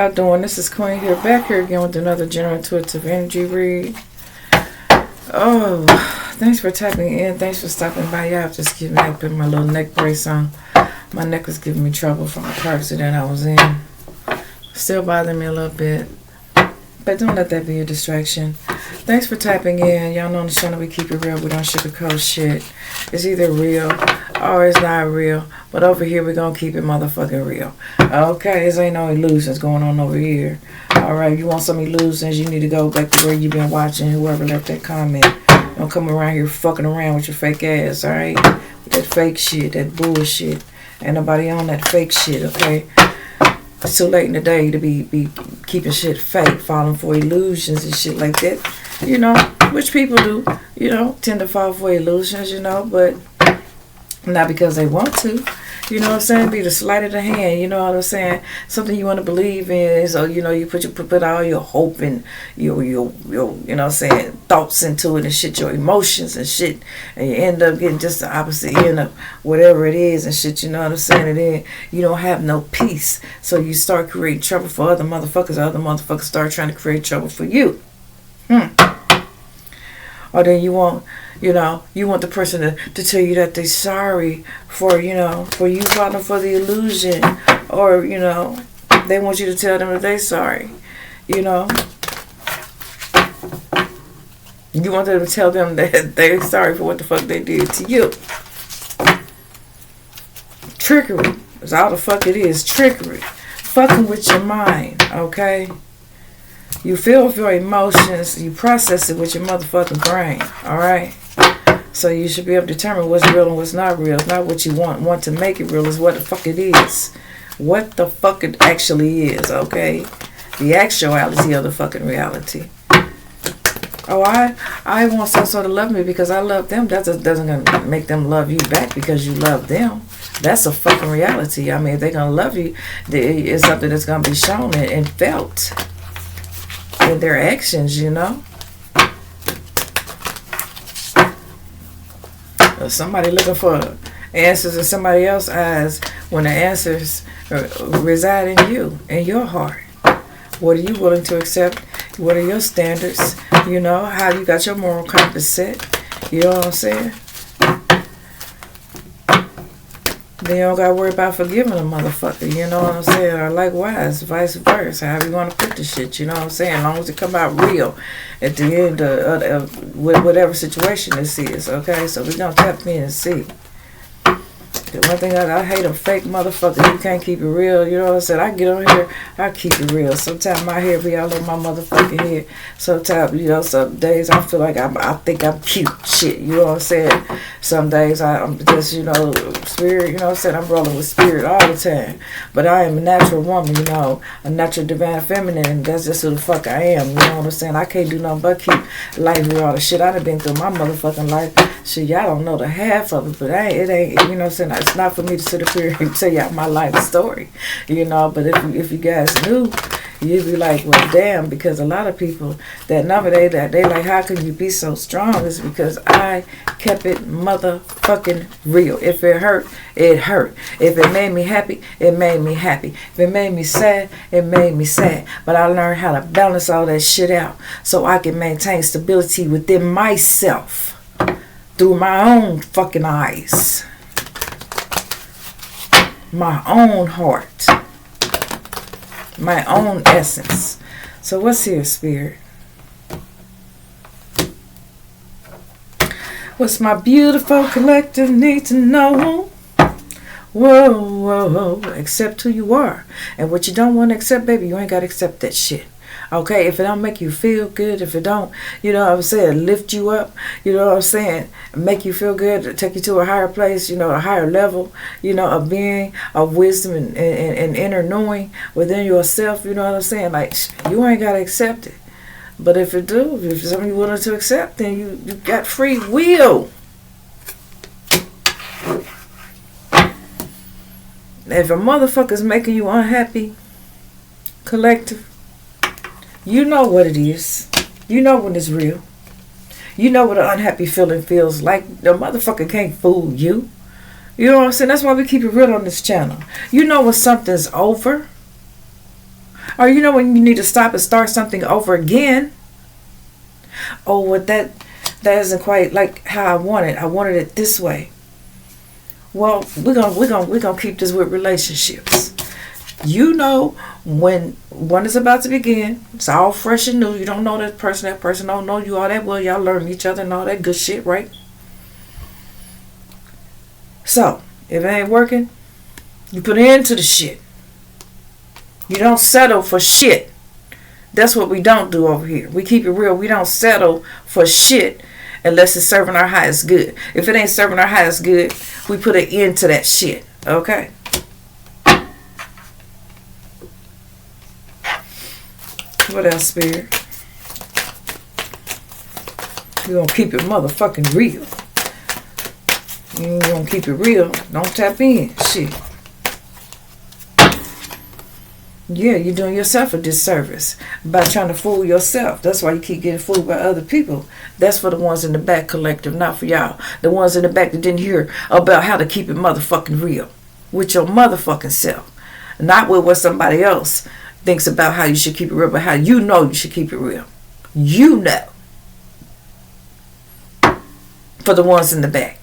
How you doing? This is Queen here, back here again with another general intuitive energy read. Oh, thanks for tapping in. Thanks for stopping by. Y'all just give me, I put my little neck brace on. My neck was giving me trouble from a car accident I was in. Still bothering me a little bit, but don't let that be a distraction. Thanks for tapping in. Y'all know on the channel we keep it real. We don't sugarcoat shit. It's either real or it's not real. But over here we're going to keep it motherfucking real. Okay, this ain't no illusions going on over here. Alright, you want some illusions, you need to go back to where you've been watching. Whoever left that comment. Don't come around here fucking around with your fake ass, alright? With that fake shit, that bullshit. Ain't nobody on that fake shit, okay? It's too late in the day to be keeping shit fake, falling for illusions and shit like that. You know, which people do, you know, tend to fall for illusions, you know, but not because they want to. You know what I'm saying? Be the sleight of the hand, you know what I'm saying? Something you want to believe in. So, you know, you put all your hope and your you know what I'm saying, thoughts into it and shit, your emotions and shit. And you end up getting just the opposite end of whatever it is and shit, you know what I'm saying? And then you don't have no peace. So you start creating trouble for other motherfuckers. Other motherfuckers start trying to create trouble for you. Or then you want, you know, you want the person to tell you that they're sorry for, you know, for you falling for the illusion. Or, you know, they want you to tell them that they're sorry. You know. You want them to tell them that they're sorry for what the fuck they did to you. Trickery. That's all the fuck it is. Trickery. Fucking with your mind, okay? You feel your emotions, you process it with your motherfucking brain, alright? So you should be able to determine what's real and what's not real. It's not what you want to make it real, it's what the fuck it is. What the fuck it actually is, okay? The actuality of the fucking reality. Oh, I want so to love me because I love them. That doesn't make them love you back because you love them. That's a fucking reality. I mean, if they're going to love you, it's something that's going to be shown and felt in their actions, you know. Somebody looking for answers in somebody else's eyes when the answers reside in you, in your heart. What are you willing to accept? What are your standards? You know, how you got your moral compass set. You know what I'm saying? Then you don't got to worry about forgiving a motherfucker, you know what I'm saying? Or likewise, vice versa, however you want to put the shit, you know what I'm saying? As long as it come out real at the end of whatever situation this is, okay? So we're going to tap in and see. The one thing I hate a fake motherfucker. You can't keep it real. You know what I'm saying? I get on here, I keep it real. Sometimes my hair be all over my motherfucking head. Sometimes, you know, some days I feel like I think I'm cute. Shit, you know what I'm saying? Some days I'm just, you know, spirit, you know what I'm saying? I'm rolling with spirit all the time. But I am a natural woman, you know, a natural divine feminine, and that's just who the fuck I am. You know what I'm saying? I can't do nothing but keep life with all the shit I done been through my motherfucking life. Shit, y'all don't know the half of it, but it ain't, you know what I'm saying? It's not for me to sit up here and tell y'all my life story, you know. But if you guys knew, you'd be like, well, damn, because a lot of people that they like, how can you be so strong? It's because I kept it motherfucking real. If it hurt, it hurt. If it made me happy, it made me happy. If it made me sad, it made me sad. But I learned how to balance all that shit out so I can maintain stability within myself through my own fucking eyes, my own heart, my own essence. So what's here, Spirit? What's my beautiful collective need to know? Whoa, whoa, whoa. Accept who you are. And what you don't want to accept, baby, you ain't got to accept that shit. Okay, if it don't make you feel good, if it don't, you know what I'm saying, lift you up, you know what I'm saying, make you feel good, take you to a higher place, you know, a higher level, you know, of being, of wisdom and inner knowing within yourself, you know what I'm saying, like, you ain't got to accept it. But if it do, if it's something you're willing to accept, then you got free will. If a motherfucker's making you unhappy, collective, you know what it is. You know when it's real. You know what an unhappy feeling feels like. The motherfucker can't fool you. You know what I'm saying? That's why we keep it real on this channel. You know when something's over. Or you know when you need to stop and start something over again. Oh, what that isn't quite like how I wanted. I wanted it this way. Well, we're gonna keep this with relationships. You know when one is about to begin, it's all fresh and new. You don't know that person don't know you all that well. Y'all learn each other and all that good shit, right? So, if it ain't working, you put an end to the shit. You don't settle for shit. That's what we don't do over here. We keep it real. We don't settle for shit unless it's serving our highest good. If it ain't serving our highest good, we put an end to that shit. Okay? What else, Spirit? We're going to keep it motherfucking real. You ain't going to keep it real. Don't tap in. Shit. Yeah, you're doing yourself a disservice by trying to fool yourself. That's why you keep getting fooled by other people. That's for the ones in the back collective, not for y'all. The ones in the back that didn't hear about how to keep it motherfucking real with your motherfucking self. Not with what somebody else thinks about how you should keep it real, but how you know you should keep it real. You know. For the ones in the back.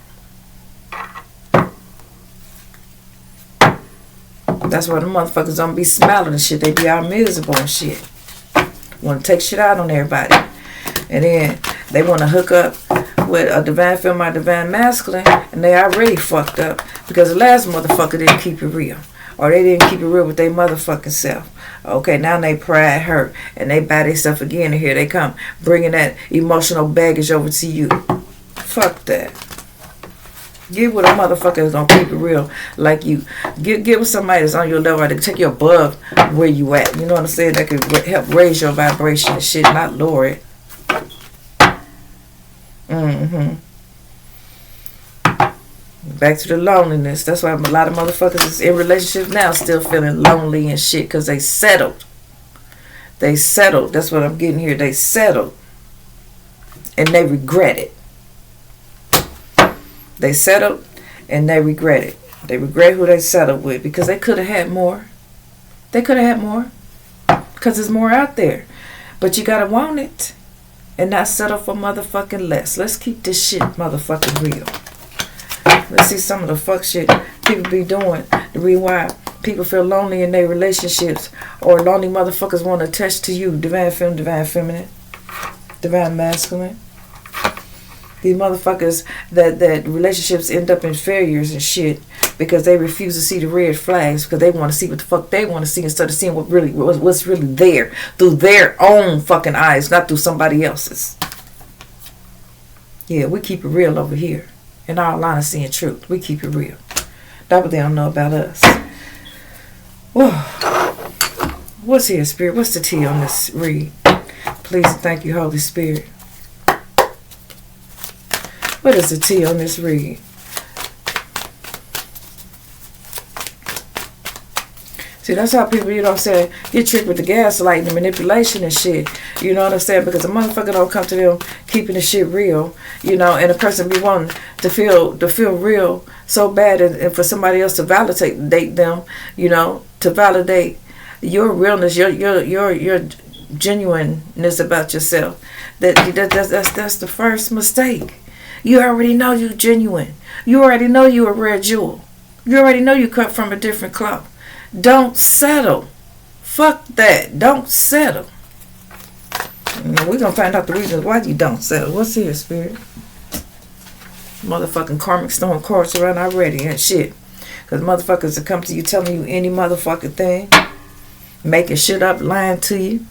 That's why the motherfuckers don't be smiling and shit. They be all miserable and shit. Want to take shit out on everybody. And then they want to hook up with a divine feminine, divine masculine, and they already fucked up because the last motherfucker didn't keep it real. Or they didn't keep it real with their motherfucking self. Okay, now they pride hurt and they buy themselves again, and here they come bringing that emotional baggage over to you. Fuck that. Get with a motherfucker that's gonna keep it real like you. Get with somebody that's on your level, that can take you above where you at. You know what I'm saying? That could help raise your vibration and shit, not lower it. Back to the loneliness. That's why a lot of motherfuckers is in relationships now still feeling lonely and shit because they settled. They settled. That's what I'm getting here. They settled. And they regret it. They settled and they regret it. They regret who they settled with because they could have had more. They could have had more because there's more out there. But you got to want it and not settle for motherfucking less. Let's keep this shit motherfucking real. Let's see some of the fuck shit people be doing. The reason why people feel lonely in their relationships or lonely motherfuckers want to attach to you. Divine feminine, divine feminine, divine masculine. These motherfuckers that relationships end up in failures and shit because they refuse to see the red flags because they want to see what the fuck they want to see instead of seeing what's really there through their own fucking eyes, not through somebody else's. Yeah, we keep it real over here. In all honesty and truth, we keep it real. That's what they don't know about us. Whoa. What's here, Spirit? What's the tea on this read? Please and thank you, Holy Spirit. What is the tea on this read? See, that's how people, you know what I'm saying, get tricked with the gaslighting and manipulation and shit. You know what I'm saying? Because a motherfucker don't come to them keeping the shit real, you know, and a person be wanting to feel real so bad and for somebody else to validate them, you know, to validate your realness, your genuineness about yourself. That's the first mistake. You already know you genuine. You already know you a rare jewel. You already know you cut from a different cloth. Don't settle. Fuck that. Don't settle. We're going to find out the reasons why you don't settle. What's here, Spirit? Motherfucking karmic stone cards around already and shit. Because motherfuckers will come to you telling you any motherfucking thing. Making shit up, lying to you.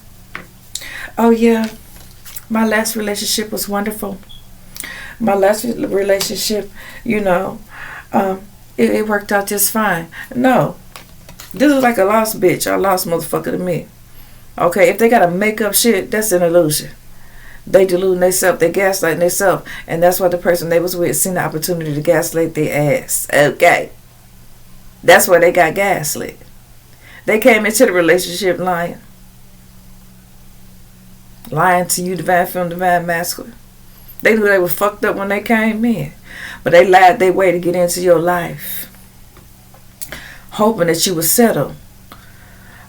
Oh, yeah. My last relationship was wonderful. My last relationship, you know, it worked out just fine. No. This is like a lost bitch or a lost motherfucker to me. Okay, if they gotta make up shit, that's an illusion. They deluding themselves, they gaslighting themselves, and that's why the person they was with seen the opportunity to gaslight their ass. Okay. That's why they got gaslit. They came into the relationship lying. Lying to you, divine feminine, divine masculine. They knew they were fucked up when they came in. But they lied their way to get into your life. Hoping that you would settle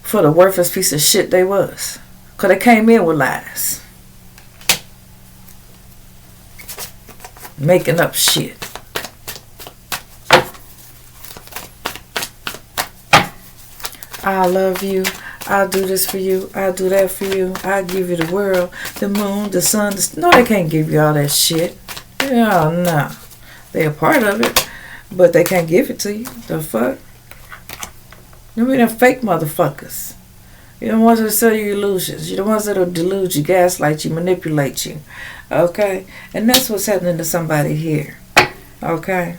for the worthless piece of shit they was. Because they came in with lies. Making up shit. I love you. I'll do this for you. I'll do that for you. I'll give you the world, the moon, the sun. No, they can't give you all that shit. Yeah, no. They're a part of it, but they can't give it to you. The fuck? You mean them fake motherfuckers. You're the ones that sell you illusions. You're the ones that'll delude you, gaslight you, manipulate you. Okay? And that's what's happening to somebody here. Okay?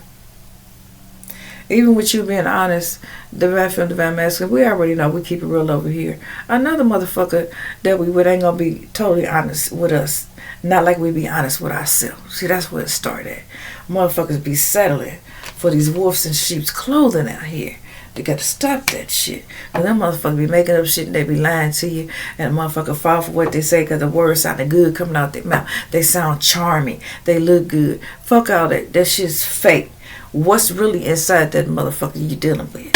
Even with you being honest, divine feminine, divine masculine, we already know we keep it real over here. Another motherfucker that we with ain't gonna be totally honest with us. Not like we be honest with ourselves. See, that's where it started. Motherfuckers be settling for these wolves in sheep's clothing out here. They gotta stop that shit. Cause them motherfuckers be making up shit and they be lying to you. And the motherfucker fall for what they say cause the words sounded good coming out their mouth. They sound charming. They look good. Fuck all that. That shit's fake. What's really inside that motherfucker you dealing with?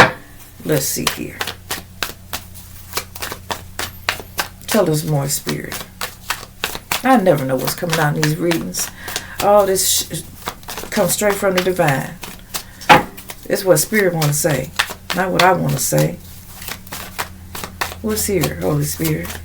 Let's see here. Tell us more, Spirit. I never know what's coming out in these readings. All this comes straight from the divine. It's what Spirit want to say, not what I want to say. What's here, Holy Spirit?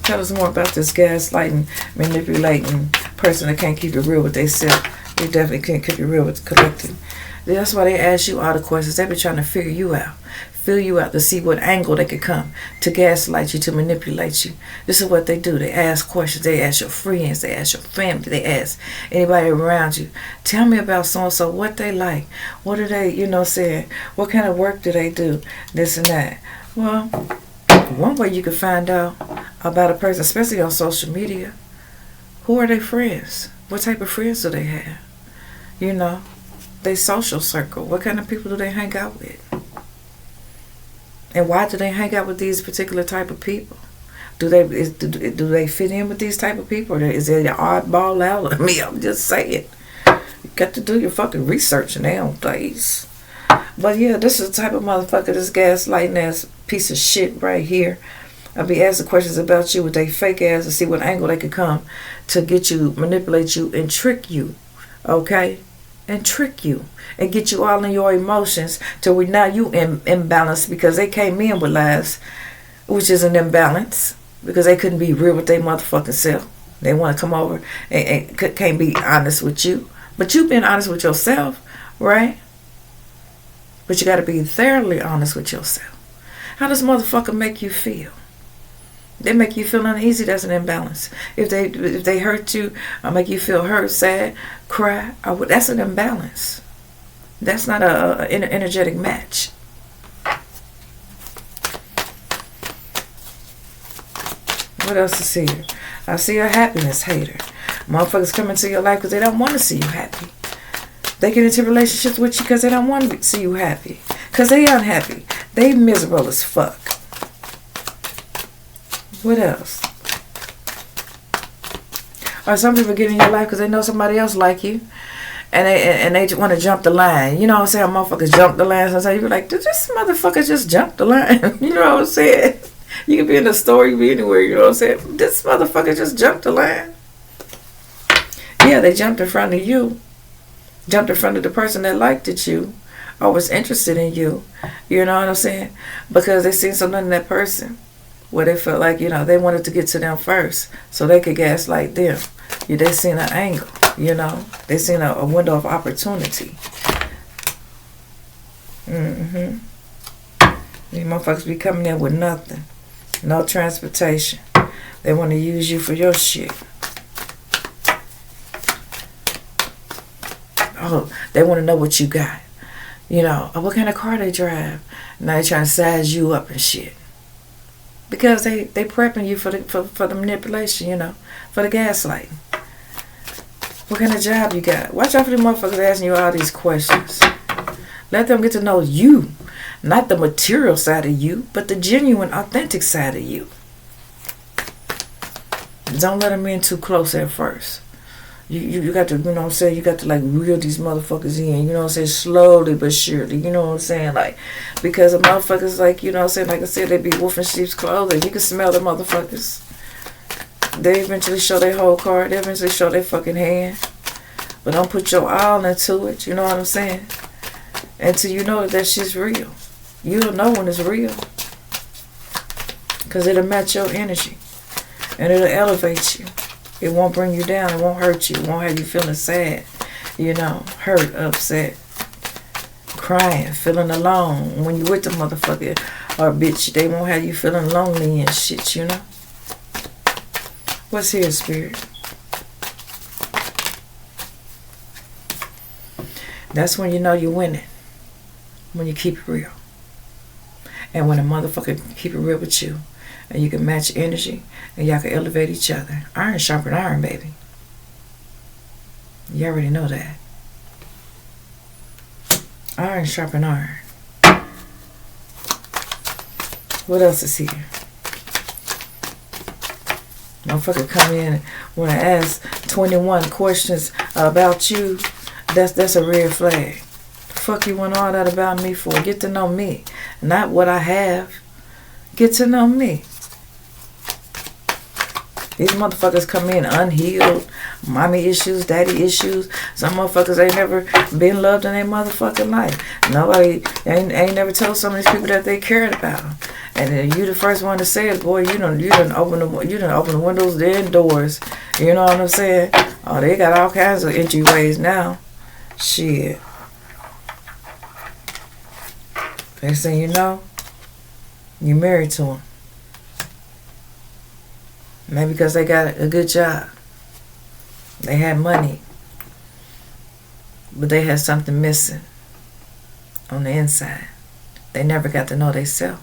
Tell us more about this gaslighting, manipulating person that can't keep it real with themselves. They definitely can't keep it real with the collective. That's why they ask you all the questions. They be trying to figure you out. Fill you out to see what angle they could come to gaslight you, to manipulate you. This is what they do. They ask questions. They ask your friends. They ask your family. They ask anybody around you. Tell me about so-and-so, what they like. What do they, saying? What kind of work do they do? This and that. Well, one way you can find out about a person, especially on social media, who are their friends? What type of friends do they have? Their social circle. What kind of people do they hang out with? And why do they hang out with these particular type of people? Do they fit in with these type of people? Or is it an oddball out of me? I'm just saying. You got to do your fucking research in their own place. But yeah, this is the type of motherfucker, this gaslighting ass piece of shit right here. I'll be asking questions about you with they fake ass to see what angle they could come to get you, manipulate you, and trick you. Okay? And trick you. And get you all in your emotions till now you imbalance because they came in with lies, which is an imbalance because they couldn't be real with their motherfucking self. They want to come over and can't be honest with you. But you being honest with yourself, right? But you got to be thoroughly honest with yourself. How does motherfucker make you feel? They make you feel uneasy, that's an imbalance. If they hurt you or make you feel hurt, sad, cry, that's an imbalance. That's not an energetic match. What else is here? I see a happiness hater. Motherfuckers come into your life because they don't want to see you happy. They get into relationships with you because they don't want to see you happy. Because they unhappy. They miserable as fuck. What else? Or some people get in your life because they know somebody else like you. And they want to jump the line. You know what I'm saying? Motherfuckers jump the line. Sometimes you be like, did this motherfucker just jump the line? You know what I'm saying? You can be in the store, you can be anywhere, you know what I'm saying? This motherfucker just jumped the line. Yeah, they jumped in front of you. Jumped in front of the person that liked it you or was interested in you. You know what I'm saying? Because they seen something in that person where they felt like, they wanted to get to them first so they could gaslight them. They seen an angle, They seen a window of opportunity. These motherfuckers be coming in with nothing. No transportation. They want to use you for your shit. Oh, they want to know what you got. What kind of car they drive. Now they trying to size you up and shit. Because they prepping you for the manipulation, for the gaslighting. What kind of job you got? Watch out for the motherfuckers asking you all these questions. Let them get to know you. Not the material side of you, but the genuine, authentic side of you. Don't let them in too close at first. You got to, you know what I'm saying, you got to like reel these motherfuckers in, you know what I'm saying, slowly but surely, you know what I'm saying, like, because the motherfuckers, like, you know what I'm saying, like I said, they be wolf in sheep's clothing. You can smell the motherfuckers. They eventually show their whole card. They eventually show their fucking hand. But don't put your all into it, you know what I'm saying, until you know that shit's real. You'll know when it's real, because it'll match your energy, and it'll elevate you. It won't bring you down. It won't hurt you. It won't have you feeling sad, you know, hurt, upset, crying, feeling alone. When you with the motherfucker or bitch, they won't have you feeling lonely and shit, you know. What's here, Spirit? That's when you know you're winning. When you keep it real. And when a motherfucker keep it real with you, and you can match energy, and y'all can elevate each other. Iron sharpen iron, baby. You already know that. Iron sharpen iron. What else is here? Motherfucker come in and want to ask 21 questions about you. That's a red flag. The fuck you want all that about me for? Get to know me. Not what I have. Get to know me. These motherfuckers come in unhealed, mommy issues, daddy issues. Some motherfuckers ain't never been loved in their motherfucking life. Nobody ain't never told some of these people that they cared about them. And then you the first one to say it, boy. You done open the windows and doors. You know what I'm saying? Oh, they got all kinds of entryways now. Shit. They say, you know, you married to them. Maybe because they got a good job. They had money. But they had something missing on the inside. They never got to know themselves.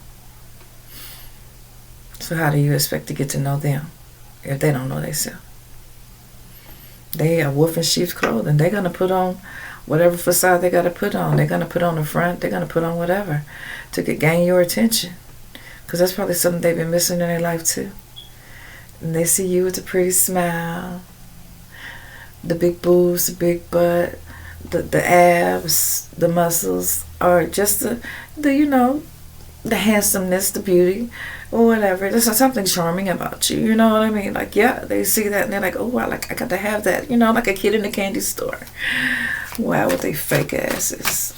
So how do you expect to get to know them if they don't know themselves? They are wolf in sheep's clothing. They're going to put on whatever facade they got to put on. They're going to put on the front. They're going to put on whatever to gain your attention. Because that's probably something they've been missing in their life too. And they see you with a pretty smile, the big boobs, the big butt, the abs, the muscles, or just the you know, the handsomeness, the beauty, or whatever. There's something charming about you, you know what I mean? Like, yeah, they see that and they're like, oh, I got to have that, you know, like a kid in a candy store. Wow, with they fake asses.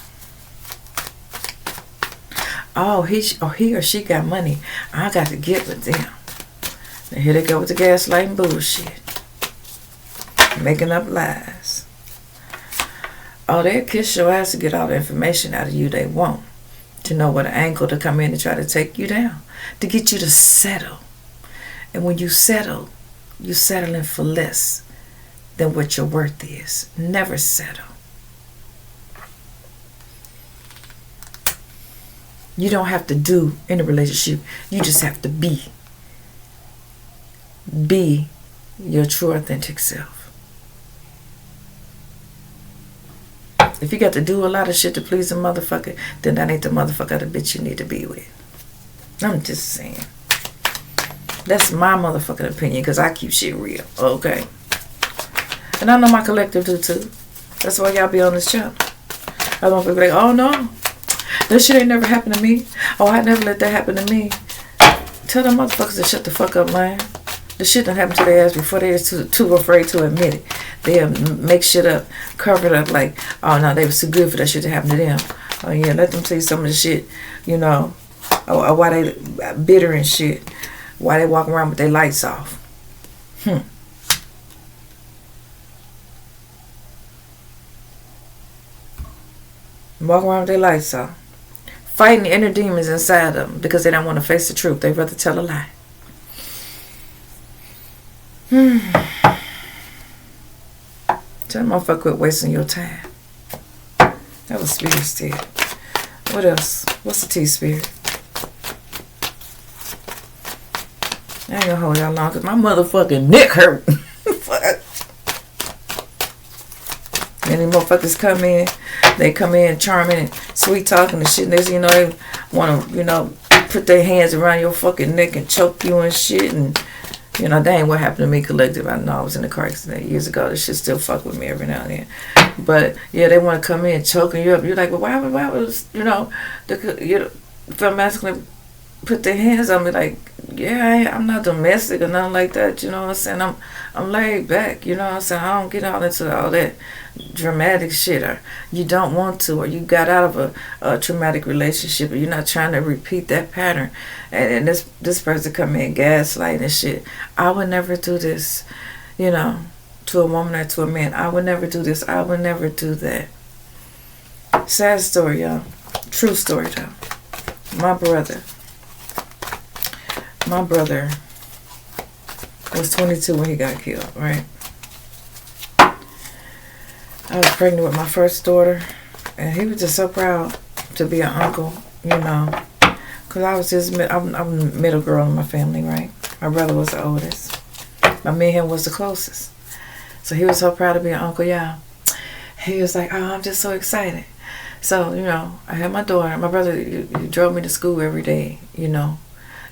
Oh, he or she got money. I got to get with them. And here they go with the gaslighting bullshit. Making up lies. Oh, they'll kiss your ass to get all the information out of you they want. To know what angle to come in and try to take you down. To get you to settle. And when you settle, you're settling for less than what your worth is. Never settle. You don't have to do in a relationship. You just have to be. Be your true authentic self. If you got to do a lot of shit to please a motherfucker, then that ain't the motherfucker the bitch you need to be with. I'm just saying. That's my motherfucking opinion, because I keep shit real, okay? And I know my collective do too. That's why y'all be on this channel. I don't feel like, oh no, that shit ain't never happened to me. Oh, I never let that happen to me. Tell them motherfuckers to shut the fuck up, man. The shit done happened to their ass before they're too afraid to admit it. They'll make shit up, cover it up like, oh no, they was too good for that shit to happen to them. Oh yeah, let them see some of the shit, you know, or why they bitter and shit. Why they walk around with their lights off. Walk around with their lights off. Fighting the inner demons inside them because they don't want to face the truth. They'd rather tell a lie. Tell them motherfucker quit wasting your time. That was Spirit still. What else? What's the tea, Spirit? I ain't gonna hold y'all long because my motherfucking neck hurt. Fuck. And these motherfuckers come in, they come in charming and sweet talking and shit. And they, you know, they want to, you know, put their hands around your fucking neck and choke you and shit. And You know, that ain't what happened to me collective. I know I was in a car accident years ago. This shit still fuck with me every now and then. But yeah, they want to come in choking you up. You're like, well, why was, you know, feel masculine put their hands on me, like, yeah, I'm not domestic or nothing like that, you know what I'm saying? I'm laid back, you know what I'm saying? I don't get all into all that dramatic shit, or you don't want to, or you got out of a traumatic relationship, or you're not trying to repeat that pattern. And this person come in gaslighting and shit. I would never do this, you know, to a woman or to a man. I would never do this. I would never do that. Sad story, y'all. True story, though. My brother was 22 when he got killed, right? I was pregnant with my first daughter, and he was just so proud to be an uncle, you know, because I was I'm the middle girl in my family, right? My brother was the oldest, but me and him was the closest. So he was so proud to be an uncle, yeah. He was like, oh, I'm just so excited. So, you know, I had my daughter. My brother, you drove me to school every day, you know.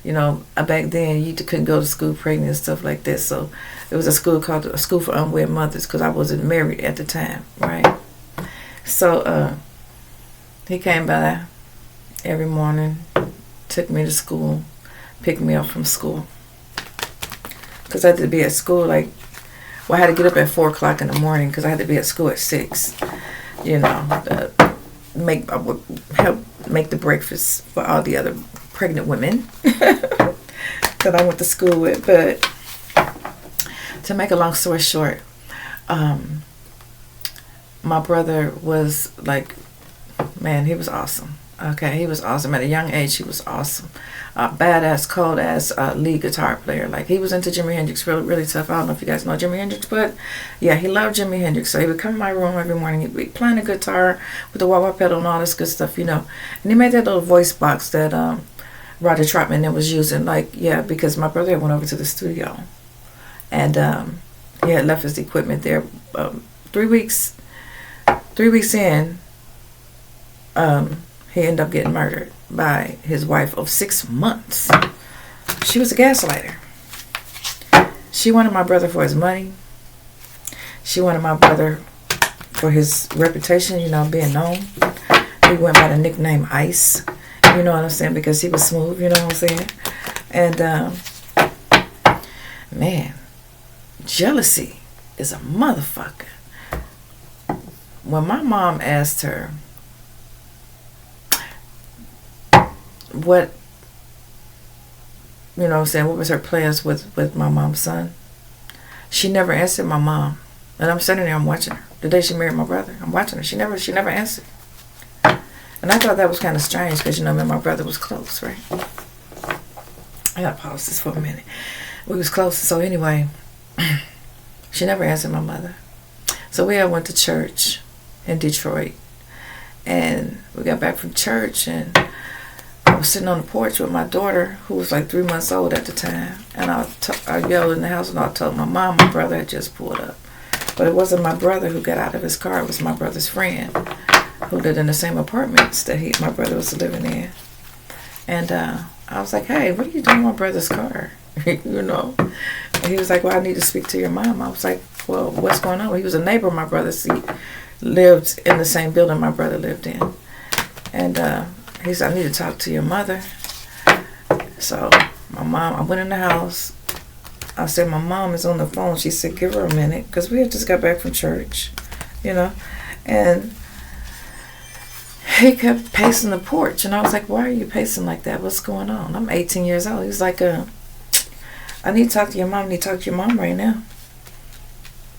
You know, back then you couldn't go to school pregnant and stuff like that. So it was a school called a School for Unwed Mothers, because I wasn't married at the time, right? So he came by every morning, took me to school, picked me up from school, because I had to be at school I had to get up at 4 o'clock in the morning because I had to be at school at 6. You know, I would help make the breakfast for all the other pregnant women that I went to school with. But to make a long story short, my brother was like, man, he was awesome. Okay, he was awesome. At a young age, he was awesome. Badass, cold-ass lead guitar player. Like, he was into Jimi Hendrix, really, really tough. I don't know if you guys know Jimi Hendrix, but yeah, he loved Jimi Hendrix. So he would come in my room every morning. He'd be playing the guitar with the wah-wah pedal and all this good stuff, you know. And he made that little voice box that Roger Troutman was using. Like, yeah, because my brother went over to the studio. And he had left his equipment there. 3 weeks in, he ended up getting murdered by his wife of 6 months. She was a gaslighter. She wanted my brother for his money. She wanted my brother for his reputation, you know, being known. He went by the nickname Ice, you know what I'm saying, because he was smooth, you know what I'm saying. And man, jealousy is a motherfucker. When my mom asked her what, you know what I'm saying, what was her plans with my mom's son, she never answered my mom. And I'm sitting there, I'm watching her. The day she married my brother, I'm watching her. She never answered. And I thought that was kind of strange because, you know, me and my brother was close, right? I gotta pause this for a minute. We was close. So anyway, she never answered my mother. So we all went to church in Detroit. And we got back from church, and I was sitting on the porch with my daughter, who was like 3 months old at the time. And I yelled in the house, and I told my mom my brother had just pulled up. But it wasn't my brother who got out of his car. It was my brother's friend who lived in the same apartments that my brother was living in. And I was like, hey, what are you doing in my brother's car? You know? And he was like, well, I need to speak to your mom. I was like, well, what's going on? He was a neighbor of my brother's. He lived in the same building my brother lived in. And he said, I need to talk to your mother. So my mom, I went in the house. I said, my mom is on the phone. She said, give her a minute, because we had just got back from church, you know. And he kept pacing the porch. And I was like, why are you pacing like that? What's going on? I'm 18 years old. He's like, I need to talk to your mom. I need to talk to your mom right now.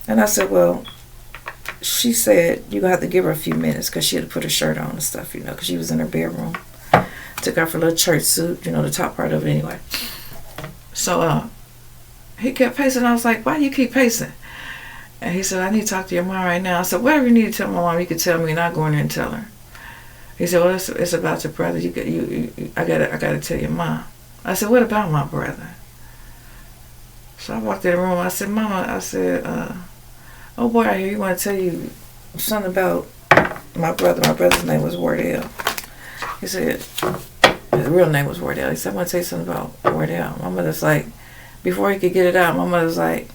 And I said, well, she said you're going to have to give her a few minutes, because she had to put her shirt on and stuff, you know, because she was in her bedroom. Took off her little church suit, you know, the top part of it anyway. So he kept pacing. I was like, why do you keep pacing? And he said, I need to talk to your mom right now. I said, whatever you need to tell my mom, you can tell me, and I'll go in there and tell her. He said, well, it's about your brother. I gotta tell your mom. I said, what about my brother? So I walked in the room. I said, Mama, I said, oh boy, I hear you want to tell you something about my brother. My brother's name was Wardell. He said, his real name was Wardell. He said, I want to tell you something about Wardell. My mother's like, Before he could get it out, my mother was like,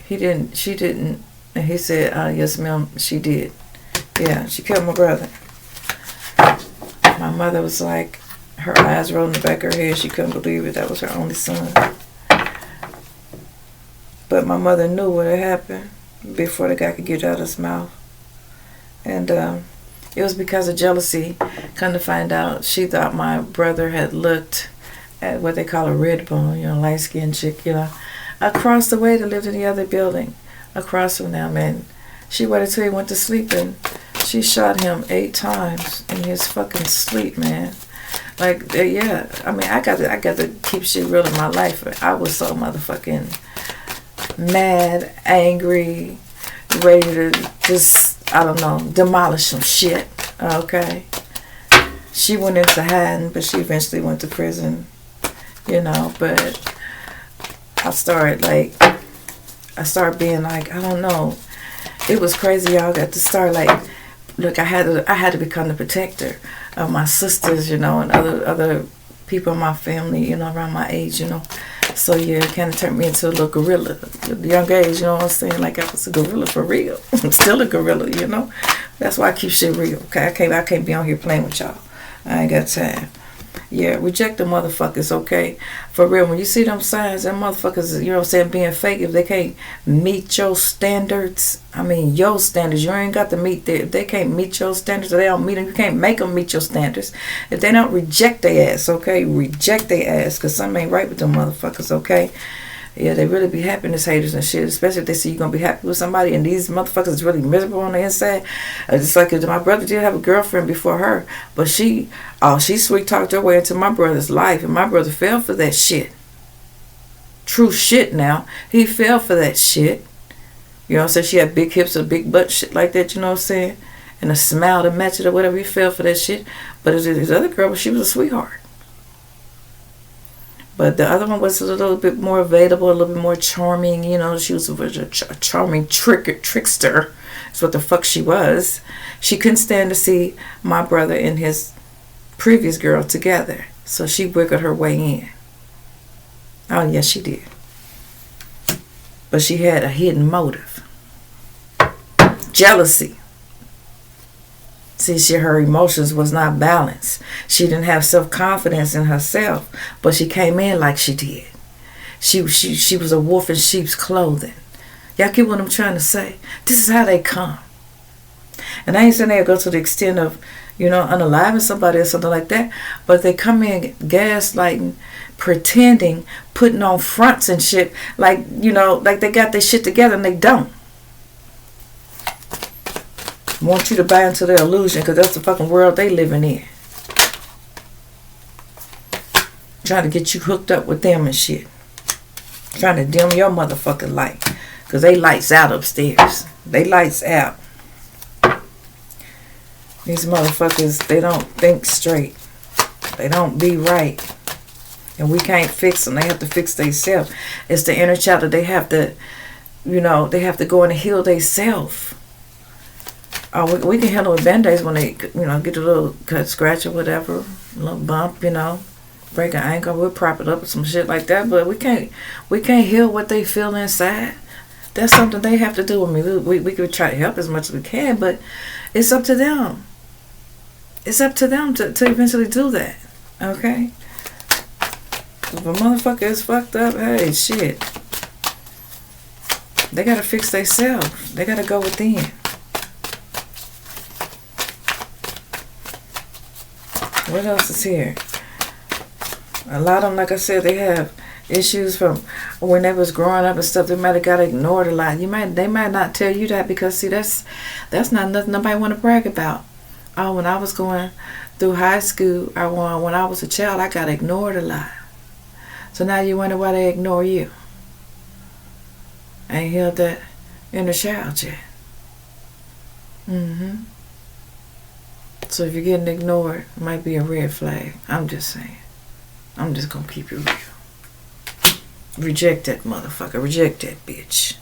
she didn't. And he said, yes, ma'am, she did. Yeah, she killed my brother. My mother was like, her eyes rolled in the back of her head. She couldn't believe it. That was her only son. But my mother knew what had happened before the guy could get it out of his mouth. And it was because of jealousy. Come to find out, she thought my brother had looked at what they call a red bone, light-skinned chick, across the way that lived in the other building, across from them. And she waited till he went to sleep, and she shot him 8 times in his fucking sleep, man. Like, yeah, I mean, I got to keep shit real in my life. I was so motherfucking mad, angry, ready to just, I don't know, demolish some shit. Okay. She went into hiding, but she eventually went to prison, but I started being like, I don't know. It was crazy, y'all. Got to start like, look, I had to become the protector of my sisters, and other people in my family, around my age, So yeah, it kind of turned me into a little gorilla at the young age, you know what I'm saying? Like I was a gorilla for real. I'm still a gorilla, That's why I keep shit real. Okay, I can't be on here playing with y'all. I ain't got time. Yeah, reject the motherfuckers, okay? For real, when you see them signs, them motherfuckers, being fake, if they can't meet your standards, your standards, you ain't got to meet they can't meet your standards, or they don't meet them, you can't make them meet your standards. If they don't, reject their ass, okay? Reject their ass, because something ain't right with them motherfuckers, okay? Yeah, they really be happiness haters and shit, especially if they see you gonna be happy with somebody, and these motherfuckers is really miserable on the inside. It's like my brother did have a girlfriend before her, but she sweet talked her way into my brother's life, and my brother fell for that shit. True shit now. He fell for that shit. You know what I'm saying? She had big hips and big butt, shit like that, you know what I'm saying? And a smile to match it or whatever. He fell for that shit. But his other girl, she was a sweetheart. But the other one was a little bit more available, a little bit more charming. She was a charming trickster. That's what the fuck she was. She couldn't stand to see my brother and his previous girl together. So she wiggled her way in. Oh, yes, she did. But she had a hidden motive. Jealousy. See, her emotions was not balanced. She didn't have self-confidence in herself, but she came in like she did. She was a wolf in sheep's clothing. Y'all get what I'm trying to say? This is how they come. And I ain't saying they'll go to the extent of, unaliving somebody or something like that, but they come in gaslighting, pretending, putting on fronts and shit, like, like they got their shit together and they don't. Want you to buy into their illusion, because that's the fucking world they living in. Trying to get you hooked up with them and shit. Trying to dim your motherfucking light, because they lights out upstairs. They lights out. These motherfuckers, they don't think straight. They don't be right. And we can't fix them. They have to fix themselves. It's the inner child that they have to, they have to go in and heal themselves. We can handle with band-aids when they, get a little cut, scratch or whatever, a little bump, break an ankle, we'll prop it up or some shit like that. But we can't heal what they feel inside. That's something they have to do with me. We could try to help as much as we can, but it's up to them. It's up to them to eventually do that. Okay? If a motherfucker is fucked up, hey, shit. They gotta fix themselves. They gotta go within. What else is here? A lot of them, like I said, they have issues from when they was growing up and stuff. They might have got ignored a lot. They might not tell you that, because see, that's not nothing nobody want to brag about. Oh, when I was going through high school, when I was a child, I got ignored a lot. So now you wonder why they ignore you. I ain't healed that inner child yet. So if you're getting ignored, it might be a red flag. I'm just saying. I'm just gonna keep it real. Reject that motherfucker. Reject that bitch.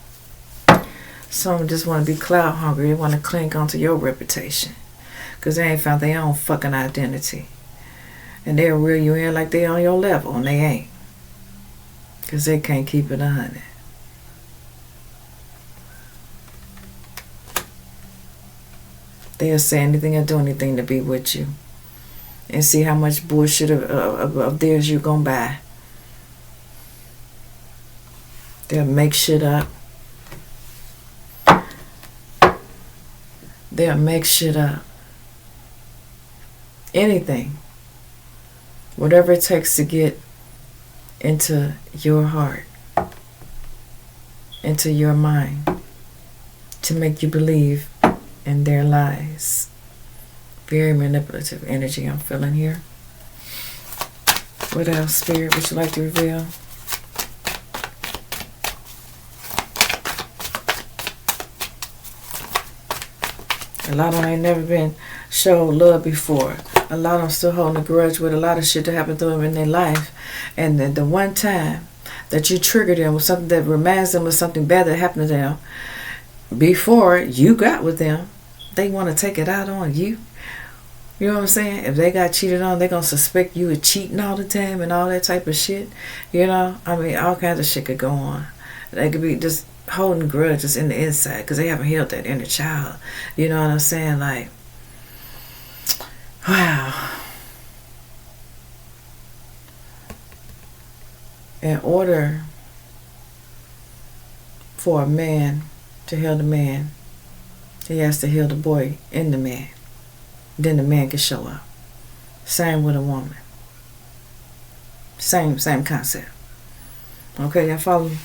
Some just want to be clout hungry. They want to cling onto your reputation, because they ain't found their own fucking identity. And they'll reel you in like they on your level, and they ain't. Because they can't keep it 100. They'll say anything or do anything to be with you. And see how much bullshit of theirs you're going to buy. They'll make shit up. They'll make shit up. Anything. Whatever it takes to get into your heart. Into your mind. To make you believe in their lies. Very manipulative energy I'm feeling here. What else, Spirit, would you like to reveal? A lot of them ain't never been showed love before. A lot of them still holding a grudge with a lot of shit that happened to them in their life. And then the one time that you triggered them with something that reminds them of something bad that happened to them before you got with them, they want to take it out on you. You know what I'm saying? If they got cheated on, they're going to suspect you of cheating all the time and all that type of shit. You know? I mean, all kinds of shit could go on. They could be just holding grudges in the inside because they haven't healed that inner child. You know what I'm saying? Like, wow. In order for a man to heal the man, he has to heal the boy in the man. Then the man can show up. Same with a woman. Same concept. Okay, y'all follow me?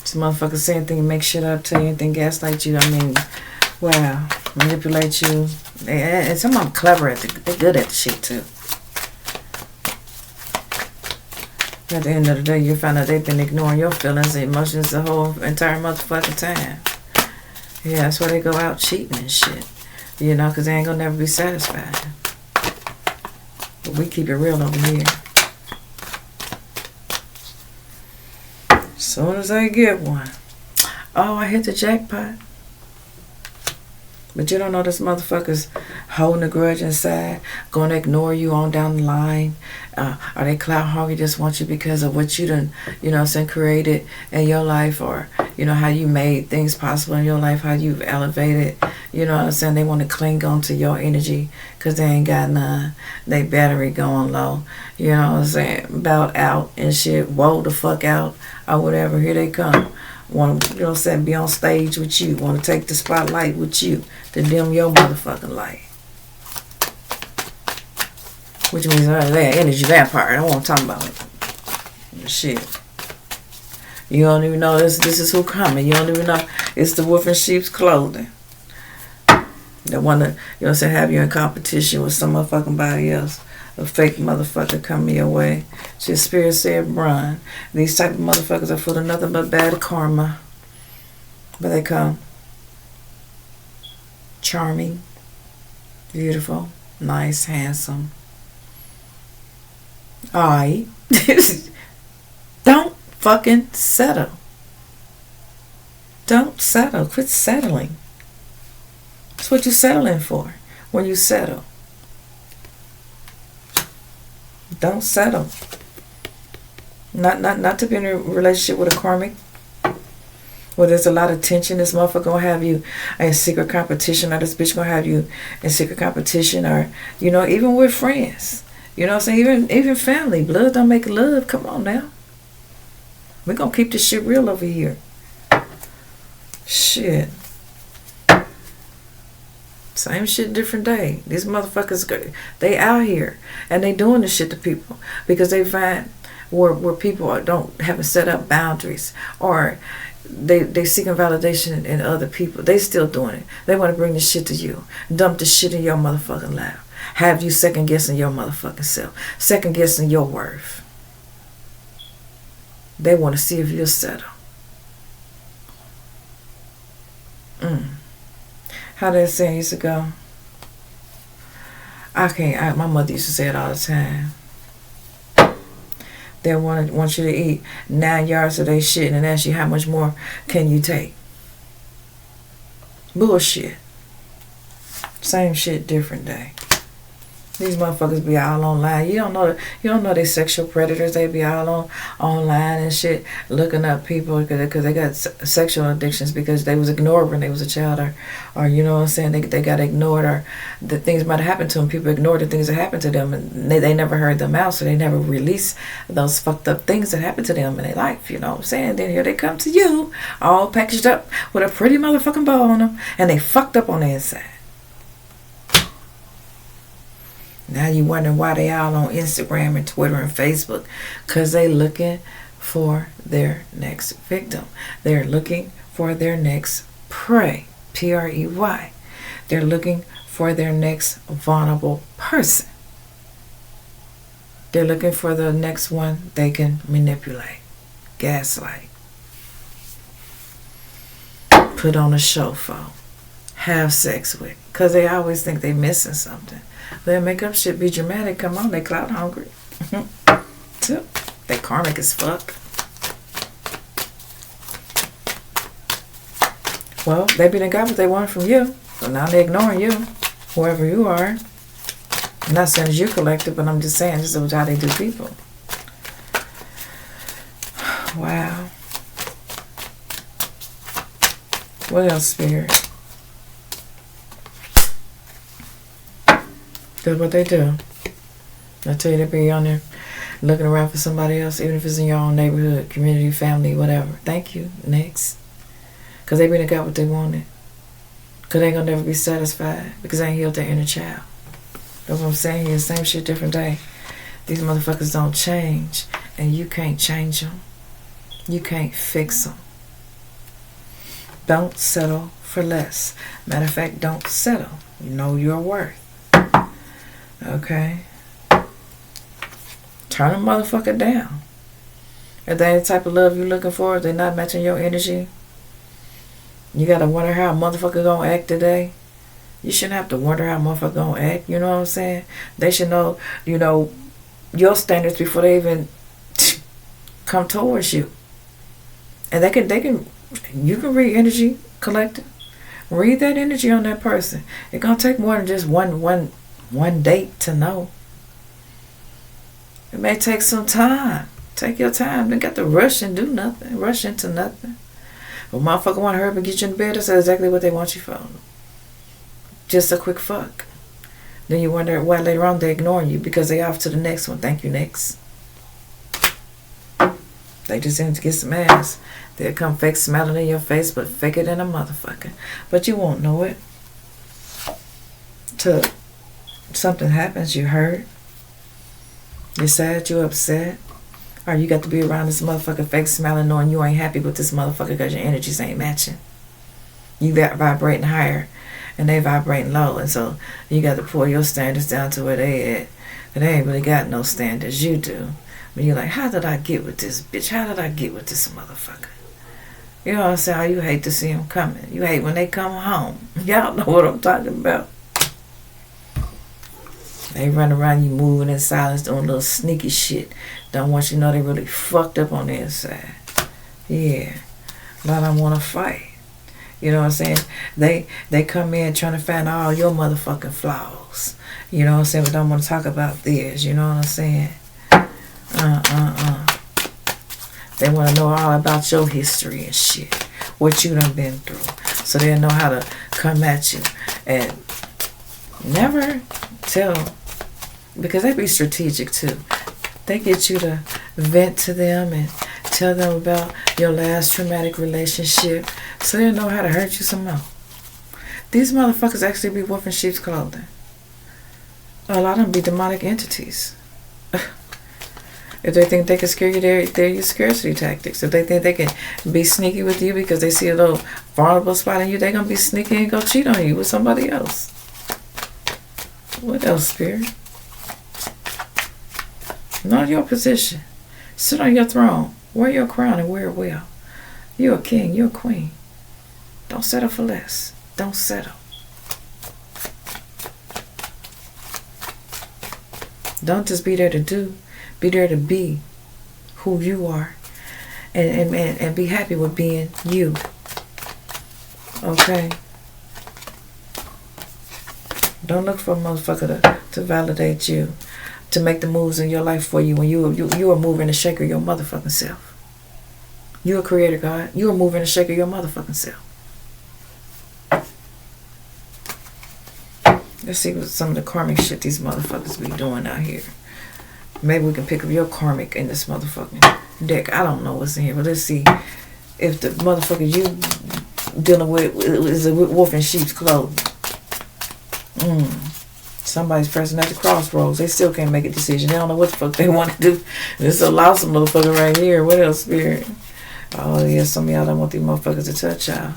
This motherfucker say anything, make shit up, tell you anything, gaslight you. I mean, wow, manipulate you. And some of them clever at they're good at the shit too. At the end of the day, you find out they've been ignoring your feelings and emotions the whole entire motherfucking time. Yeah, that's why they go out cheating and shit. You know, because they ain't gonna never be satisfied. But we keep it real over here. As soon as I get one. Oh, I hit the jackpot. But you don't know this motherfucker's holding a grudge inside, going to ignore you on down the line. Are they clout hungry, just want you because of what you done, you know what I'm saying, created in your life, or, you know, how you made things possible in your life, how you've elevated, you know what I'm saying. They want to cling on to your energy because they ain't got none. They battery going low, you know what I'm saying, about out and shit, woe the fuck out, or whatever. Here they come. Want to, you know what I'm saying, be on stage with you, want to take the spotlight with you, to dim your motherfucking light. Which means they're energy vampire. I don't want to talk about it. Shit. You don't even know this is who coming. You don't even know it's the wolf in sheep's clothing. They want to, you know what I'm saying, have you in competition with some motherfucking body else. A fake motherfucker coming your way. Just Spirit said run. These type of motherfuckers are full of nothing but bad karma. But they come. Charming. Beautiful. Nice. Handsome. Alright. Don't fucking settle. Don't settle. Quit settling. That's what you're settling for when you settle. Don't settle. Not to be in a relationship with a karmic where there's a lot of tension. This motherfucker gonna have you in secret competition, or this bitch gonna have you in secret competition, or, you know, even with friends. You know what I'm saying? Even family. Blood don't make love. Come on now. We're gonna keep this shit real over here. Shit. Same shit, different day. These motherfuckers, they out here and they doing this shit to people because they find where people haven't set up boundaries, or they seeking validation in other people. They still doing it. They want to bring this shit to you, dump this shit in your motherfucking lap, have you second guessing your motherfucking self, second guessing your worth. They want to see if you'll settle. How that saying used to go? My mother used to say it all the time. They want you to eat 9 yards of their shit and ask you how much more can you take. Bullshit. Same shit, different day. These motherfuckers be all online. You don't know they sexual predators. They be all online and shit, looking up people because they got sexual addictions because they was ignored when they was a child, or you know what I'm saying, they got ignored, or the things might have happened to them. People ignored the things that happened to them, and they never heard them out, so they never released those fucked up things that happened to them in their life. You know what I'm saying? Then here they come to you, all packaged up with a pretty motherfucking bow on them, and they fucked up on the inside. Now you wondering why they all on Instagram and Twitter and Facebook. Because they looking for their next victim. They're looking for their next prey. Prey. They're looking for their next vulnerable person. They're looking for the next one they can manipulate. Gaslight. Put on a show for. Have sex with. Because they always think they missing something. Their makeup shit be dramatic. Come on, they clout hungry. They karmic as fuck. Well, they be done got what they wanted from you. So now they ignoring you. Whoever you are. I'm not saying it's you collective, but I'm just saying this is how they do people. Wow. What else, Spirit? That's what they do. I tell you, they be on there looking around for somebody else, even if it's in your own neighborhood, community, family, whatever. Thank you. Next. Because they really got what they wanted. Because they ain't going to never be satisfied. Because they ain't healed their inner child. That's what I'm saying here. Same shit, different day. These motherfuckers don't change. And you can't change them. You can't fix them. Don't settle for less. Matter of fact, don't settle. You know your worth. Okay? Turn a motherfucker down. If they ain't the type of love you're looking for, if they're not matching your energy, you gotta wonder how a motherfucker gonna act today. You shouldn't have to wonder how a motherfucker gonna act, you know what I'm saying? They should know, your standards before they even come towards you. And you can read energy collective. Read that energy on that person. It's gonna take more than just one date to know. It may take some time. Take your time. Don't got to rush and do nothing. Rush into nothing. But motherfucker want to hurry up and get you in bed. That's exactly what they want you for. Just a quick fuck. Then you wonder why later on they're ignoring you because they off to the next one. Thank you, next. They just in to get some ass. They'll come fake smiling in your face, but fake it in a motherfucker. But you won't know it. Till something happens, you hurt. You're sad, you're upset. Or you got to be around this motherfucker fake smiling knowing you ain't happy with this motherfucker because your energies ain't matching. You got vibrating higher and they vibrating low. And so you got to pull your standards down to where they at. And they ain't really got no standards. You do. But you're like, how did I get with this bitch? How did I get with this motherfucker? You know what I'm saying? Oh, you hate to see them coming. You hate when they come home. Y'all know what I'm talking about. They run around you moving in silence, doing little sneaky shit. Don't want you to know they really fucked up on the inside. Yeah. A lot of them want to fight. You know what I'm saying? They come in trying to find all your motherfucking flaws. You know what I'm saying? But don't want to talk about theirs. You know what I'm saying? They want to know all about your history and shit. What you done been through. So they'll know how to come at you. And never tell, because they be strategic too. They get you to vent to them and tell them about your last traumatic relationship so they know how to hurt you some more. These motherfuckers actually be wolf in sheep's clothing. A lot of them be demonic entities. If they think they can scare you, they're your scarcity tactics. If they think they can be sneaky with you because they see a little vulnerable spot in you, they're going to be sneaky and go cheat on you with somebody else. What else, Spirit? Know your position. Sit on your throne. Wear your crown and wear it well. You're a king. You're a queen. Don't settle for less. Don't settle. Don't just be there to do. Be there to be who you are. And be happy with being you. Okay? Don't look for a motherfucker to validate you, to make the moves in your life for you when you are moving and shaking your motherfucking self. You're a creator, God. You are moving and shaking your motherfucking self. Let's see what some of the karmic shit these motherfuckers be doing out here. Maybe we can pick up your karmic in this motherfucking deck. I don't know what's in here, but let's see if the motherfucker you dealing with is a wolf in sheep's clothing. Somebody's pressing at the crossroads. They still can't make a decision. They don't know what the fuck they want to do. There's a lousy motherfucker right here. What else, Spirit? Oh, yeah, some of y'all don't want these motherfuckers to touch y'all.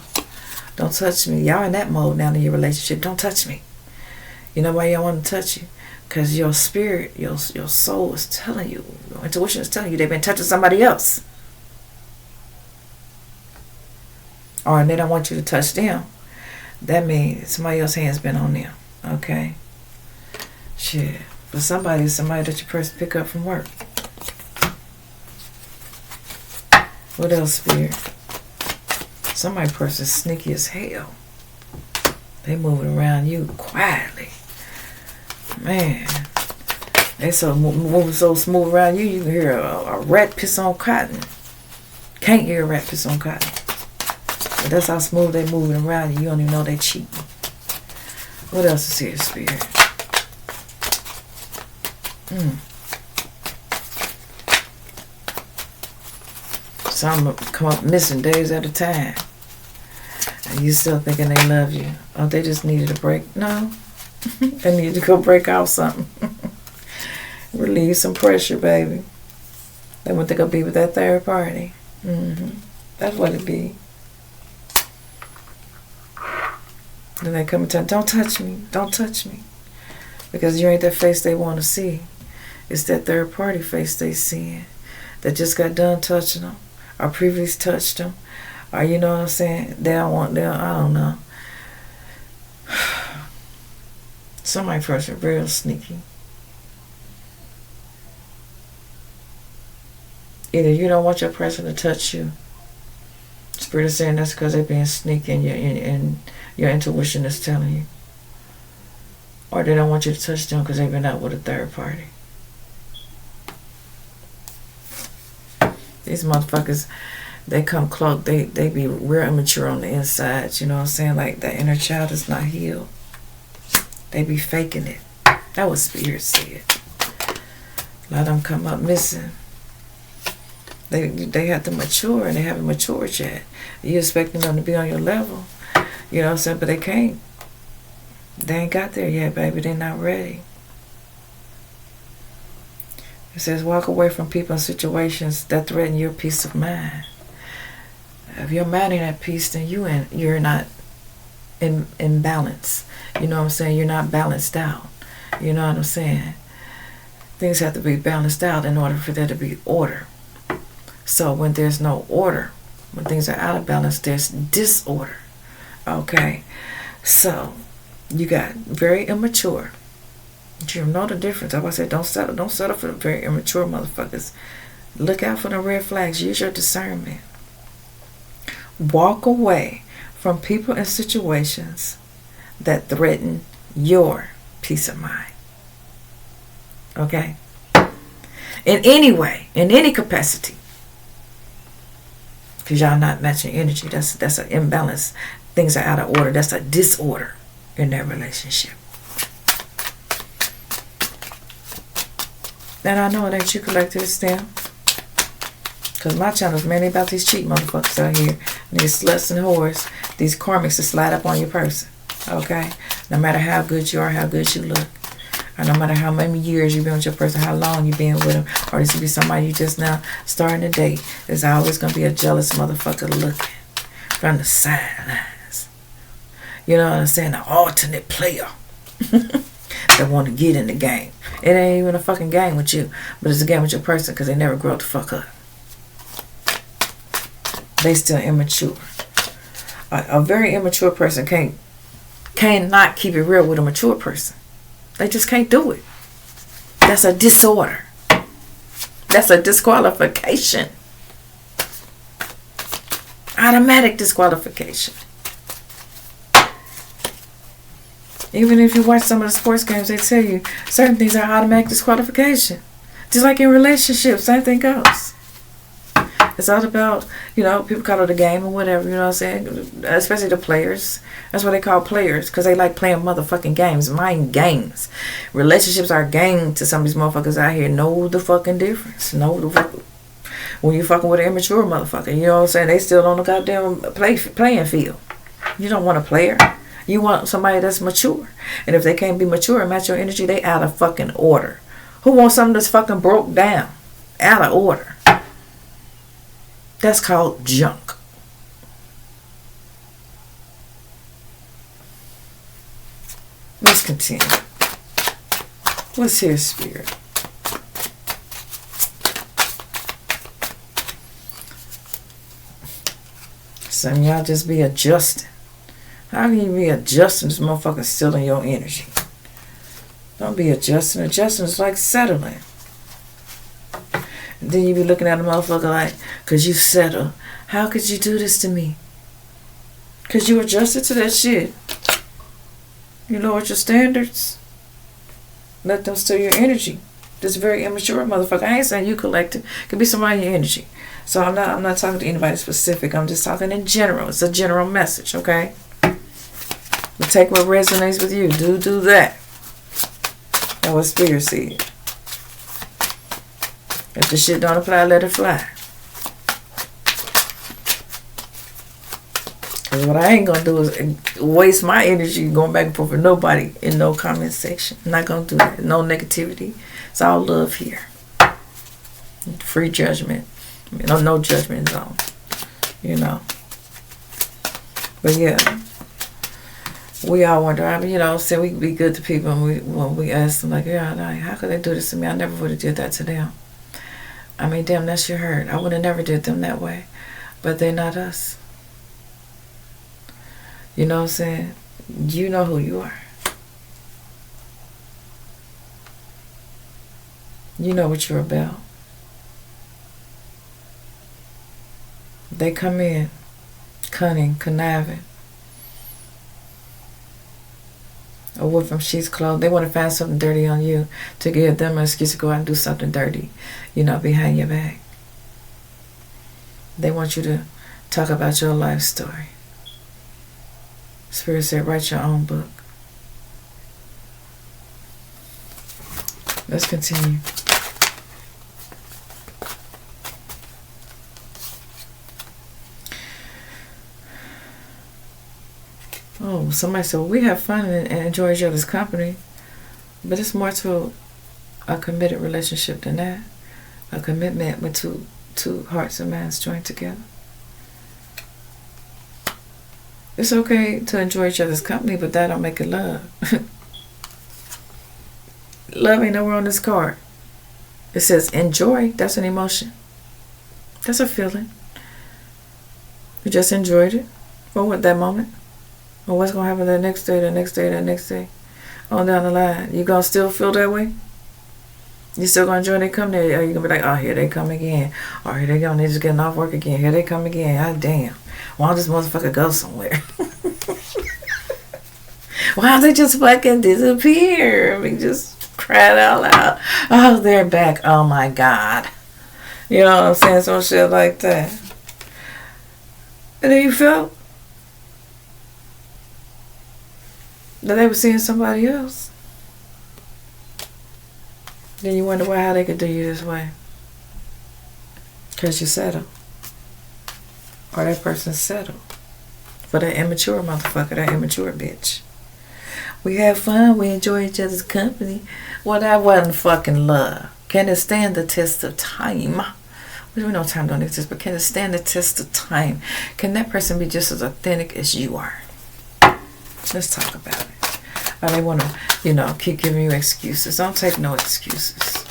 Don't touch me. Y'all in that mode now in your relationship. Don't touch me. You know why y'all want to touch you? Because your spirit, your soul is telling you, your intuition is telling you they've been touching somebody else. Or they don't want you to touch them. That means somebody else's hand's been on them. Okay? Shit. But somebody that you first pick up from work. What else, Spirit? Somebody person sneaky as hell. They moving around you quietly. Man. They so moving so smooth around you, you can hear a rat piss on cotton. Can't hear a rat piss on cotton. But that's how smooth they moving around you. You don't even know they cheating. What else is here, Spirit? Some come up missing days at a time. And you still thinking they love you. Oh, they just needed a break. No. They needed to go break out something. Relieve some pressure, baby. They want to go be with that third party. That's what it be. Then they come and tell, don't touch me. Don't touch me. Because you ain't that face they want to see. It's that third party face they seeing. That just got done touching them. Or previously touched them. Or you know what I'm saying? They don't want them. I don't know. Somebody person real sneaky. Either you don't want your person to touch you. Spirit is saying that's because they're being sneaky and your intuition is telling you. Or they don't want you to touch them because they've been out with a third party. These motherfuckers, they come cloaked. They be real immature on the inside. You know what I'm saying? Like that inner child is not healed. They be faking it. That was Spirit said. A lot of them come up missing. They have to mature and they haven't matured yet. You expecting them to be on your level. You know what I'm saying? But they can't. They ain't got there yet, baby. They're not ready. It says walk away from people and situations that threaten your peace of mind. If your mind ain't at peace, then you're not in balance. You know what I'm saying? You're not balanced out. You know what I'm saying? Things have to be balanced out in order for there to be order. So when there's no order, when things are out of balance, there's disorder. Okay? So you got very immature. You know the difference. I said don't settle for the very immature motherfuckers. Look out for the red flags. Use your discernment. Walk away from people and situations that threaten your peace of mind. Okay? In any way, in any capacity. Because y'all not matching energy. That's an imbalance. Things are out of order. That's a disorder in that relationship. And I know it ain't you collected it's them. Because my channel's mainly about these cheap motherfuckers out here. And these sluts and whores. These karmics that slide up on your person. Okay? No matter how good you are, how good you look. Or no matter how many years you've been with your person, how long you've been with them. Or this could be somebody you just now starting to date. There's always going to be a jealous motherfucker looking from the sidelines. You know what I'm saying? An alternate player. That want to get in the game. It ain't even a fucking game with you. But it's a game with your person because they never grow the fuck up. They still immature. A very immature person cannot keep it real with a mature person. They just can't do it. That's a disorder. That's a disqualification. Automatic disqualification. Even if you watch some of the sports games, they tell you certain things are automatic disqualification. Just like in relationships, same thing goes. It's all about, people call it a game or whatever, you know what I'm saying? Especially the players. That's what they call players, because they like playing motherfucking games, mind games. Relationships are a game to some of these motherfuckers out here. Know the fucking difference. When you fucking with an immature motherfucker, you know what I'm saying? They still on the goddamn playing field. You don't want a player. You want somebody that's mature. And if they can't be mature and match your energy, they out of fucking order. Who wants something that's fucking broke down? Out of order. That's called junk. Let's continue. Let's hear spirit. Some of y'all just be adjusting. How can you be adjusting this motherfucker stealing your energy? Don't be adjusting. Adjusting is like settling. And then you be looking at a motherfucker like, cause you settle. How could you do this to me? Cause you adjusted to that shit. You lowered your standards. Let them steal your energy. This very immature motherfucker. I ain't saying you collective. Could be somebody in your energy. So I'm not talking to anybody specific. I'm just talking in general. It's a general message, okay? But take what resonates with you. Do that. That's what spirit said. If the shit don't apply, let it fly. Because what I ain't going to do is waste my energy going back and forth with nobody in no comment section. I'm not going to do that. No negativity. It's all love here. Free judgment. No judgment zone. But yeah. We all wonder, say we be good to people when we ask them, like, how could they do this to me? I never would have did that to them. I mean, damn, that's your hurt. I would have never did them that way. But they're not us. You know what I'm saying? You know who you are. You know what you're about. They come in cunning, conniving. A wolf from sheep's clothing. They want to find something dirty on you to give them an excuse to go out and do something dirty, behind your back. They want you to talk about your life story. Spirit said, write your own book. Let's continue. Oh, somebody said, well, we have fun and enjoy each other's company. But it's more to a committed relationship than that. A commitment with two hearts and minds joined together. It's okay to enjoy each other's company, but that don't make it love. Love ain't nowhere on this card. It says enjoy. That's an emotion. That's a feeling. You just enjoyed it. For what, that moment? Or what's going to happen the next day, the next day, the next day? On down the line. You going to still feel that way? You still going to enjoy they come there? Or you going to be like, oh, here they come again. Or here they go. They're just getting off work again. Here they come again. God damn. Why don't this motherfucker go somewhere? Why don't they just fucking disappear? I mean, just cried out loud. Oh, they're back. Oh, my God. You know what I'm saying? Some shit like that. And then you felt that they were seeing somebody else. Then you wonder how they could do you this way. Because you settled. Or that person settled. For that immature motherfucker, that immature bitch. We have fun, we enjoy each other's company. Well, that wasn't fucking love. Can it stand the test of time? We know time don't exist, but can it stand the test of time? Can that person be just as authentic as you are? Let's talk about it. Or they want to, keep giving you excuses. Don't take no excuses.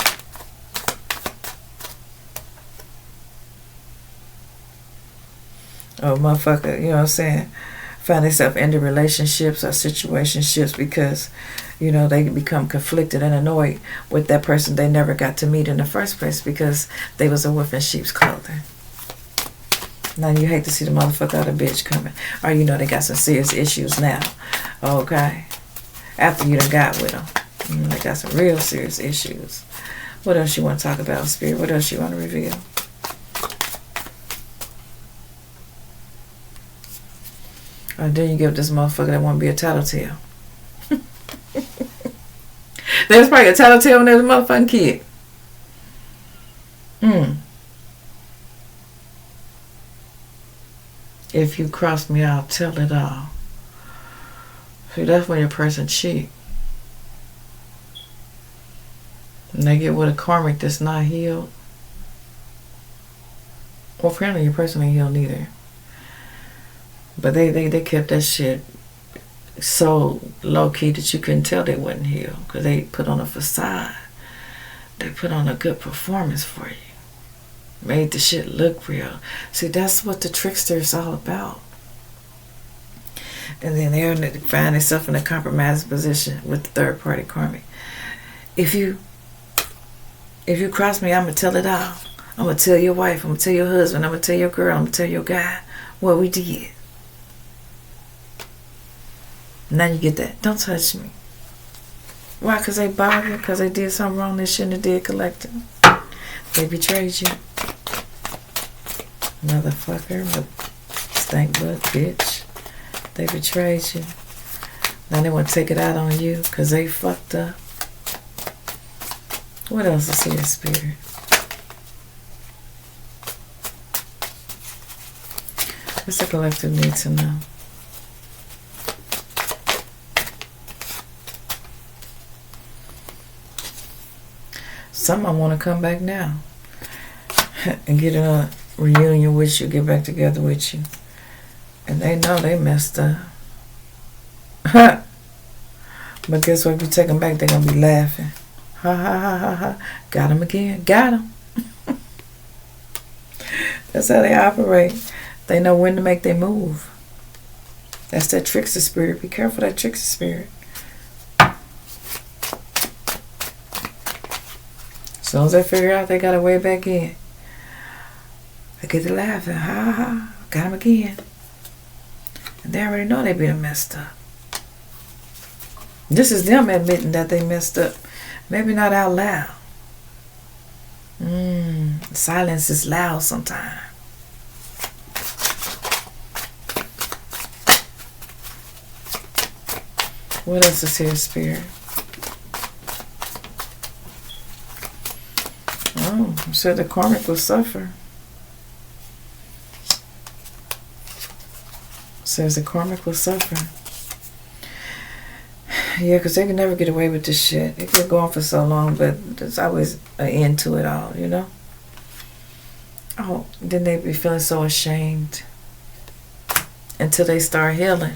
Oh, motherfucker, you know what I'm saying? Find themselves into relationships or situationships because, they become conflicted and annoyed with that person they never got to meet in the first place because they was a wolf in sheep's clothing. Now you hate to see the motherfucker or the bitch coming. Or they got some serious issues now. Okay. after you done got with them. They got some real serious issues. What else you want to talk about, Spirit? What else you want to reveal? And then you give this motherfucker that want to be a tattletale. There's probably a tattletale when there's a motherfucking kid. If you cross me, I'll tell it all. See, that's when your person cheat. And they get with a karmic that's not healed. Well, apparently your person ain't healed either. But they kept that shit so low-key that you couldn't tell they wasn't healed. Because they put on a facade. They put on a good performance for you. Made the shit look real. See, that's what the trickster is all about. And then they find themselves in a compromising position with the third party karmic. If you cross me, I'm going to tell it all. I'm going to tell your wife, I'm going to tell your husband, I'm going to tell your girl, I'm going to tell your guy what we did. Now you get that. Don't touch me. Why? Because they bothered you? Because they did something wrong they shouldn't have did collecting. They betrayed you. Motherfucker. Stank butt bitch. They betrayed you. Now they want to take it out on you because they fucked up. What else is here, Spirit? What's the collective need to know? Some of them want to come back now and get a reunion with you, get back together with you. And they know they messed up. But guess what? If you take them back, they're going to be laughing. Ha ha ha ha ha. Got him again. Got him. That's how they operate. They know when to make their move. That's that trickster spirit. Be careful of that trickster spirit. As soon as they figure out they got a way back in, they get to laughing. Ha ha ha. Got him again. And they already know they been messed up. This is them admitting that they messed up. Maybe not out loud. Silence is loud sometimes. What else is here, Spirit? Oh, you said the karmic will suffer. Says the karmic will suffer. Yeah, because they can never get away with this shit. It could go on for so long, but there's always an end to it all, you know? Oh, then they be feeling so ashamed until they start healing.